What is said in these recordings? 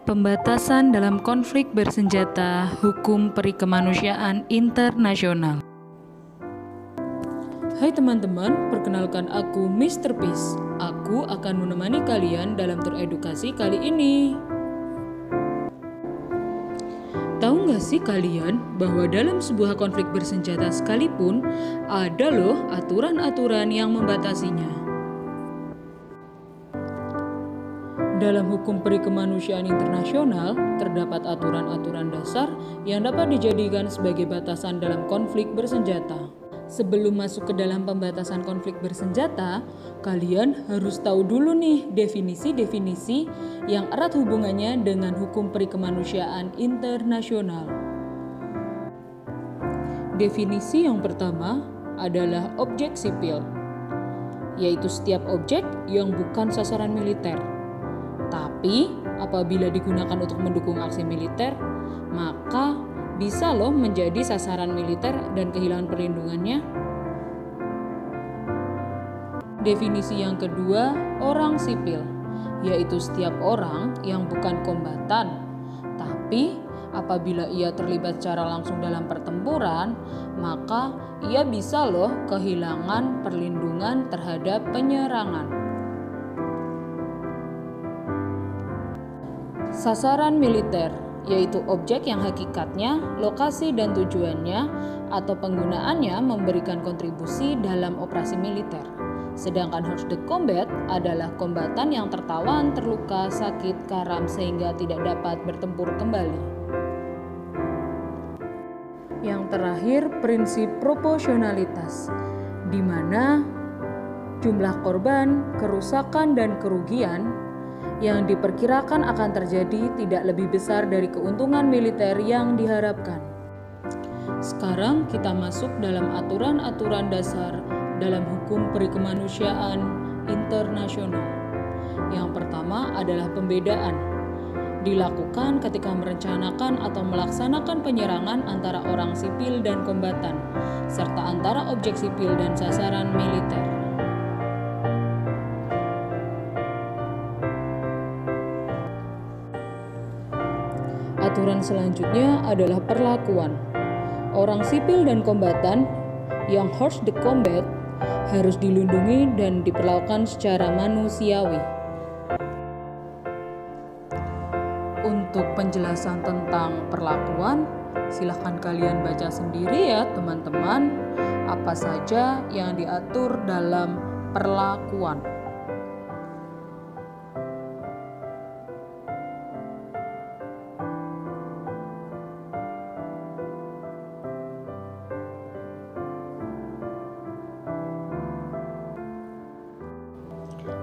Pembatasan dalam konflik bersenjata, hukum perikemanusiaan internasional. Hai teman-teman, perkenalkan aku Mr. Peace. Aku akan menemani kalian dalam teredukasi kali ini. Tahu nggak sih kalian bahwa dalam sebuah konflik bersenjata sekalipun ada loh aturan-aturan yang membatasinya. Dalam hukum perikemanusiaan internasional, terdapat aturan-aturan dasar yang dapat dijadikan sebagai batasan dalam konflik bersenjata. Sebelum masuk ke dalam pembatasan konflik bersenjata, kalian harus tahu dulu nih definisi-definisi yang erat hubungannya dengan hukum perikemanusiaan internasional. Definisi yang pertama adalah objek sipil, yaitu setiap objek yang bukan sasaran militer. Tapi apabila digunakan untuk mendukung aksi militer, maka bisa loh menjadi sasaran militer dan kehilangan perlindungannya. Definisi yang kedua, orang sipil, yaitu setiap orang yang bukan kombatan. Tapi apabila ia terlibat secara langsung dalam pertempuran, maka ia bisa loh kehilangan perlindungan terhadap penyerangan. Sasaran militer, yaitu objek yang hakikatnya, lokasi dan tujuannya atau penggunaannya memberikan kontribusi dalam operasi militer. Sedangkan hors de combat adalah kombatan yang tertawan, terluka, sakit, karam sehingga tidak dapat bertempur kembali. Yang terakhir, prinsip proporsionalitas, di mana jumlah korban, kerusakan dan kerugian yang diperkirakan akan terjadi tidak lebih besar dari keuntungan militer yang diharapkan. Sekarang kita masuk dalam aturan-aturan dasar dalam hukum perikemanusiaan internasional. Yang pertama adalah pembedaan. Dilakukan ketika merencanakan atau melaksanakan penyerangan antara orang sipil dan kombatan, serta antara objek sipil dan sasaran militer. Aturan selanjutnya adalah perlakuan. Orang sipil dan kombatan yang hors de combat harus dilindungi dan diperlakukan secara manusiawi. Untuk penjelasan tentang perlakuan, silahkan kalian baca sendiri ya teman-teman, apa saja yang diatur dalam perlakuan.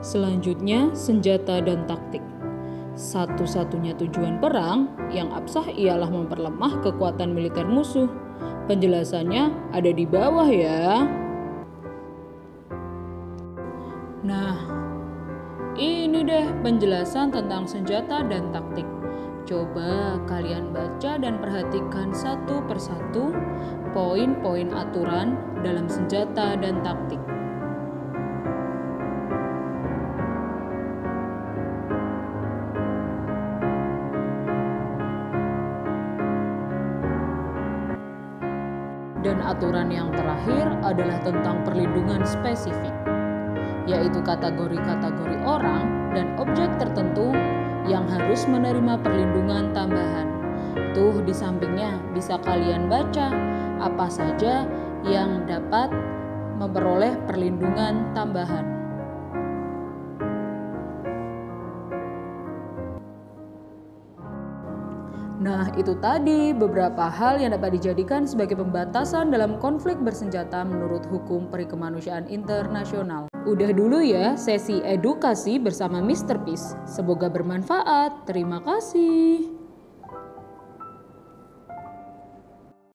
Selanjutnya, senjata dan taktik. Satu-satunya tujuan perang yang absah ialah memperlemah kekuatan militer musuh. Penjelasannya ada di bawah ya. Nah, ini deh penjelasan tentang senjata dan taktik. Coba kalian baca dan perhatikan satu persatu poin-poin aturan dalam senjata dan taktik. Dan aturan yang terakhir adalah tentang perlindungan spesifik, yaitu kategori-kategori orang dan objek tertentu yang harus menerima perlindungan tambahan. Tuh di sampingnya bisa kalian baca apa saja yang dapat memperoleh perlindungan tambahan. Nah, itu tadi beberapa hal yang dapat dijadikan sebagai pembatasan dalam konflik bersenjata menurut hukum perikemanusiaan internasional. Udah dulu ya sesi edukasi bersama Mr. Peace. Semoga bermanfaat. Terima kasih.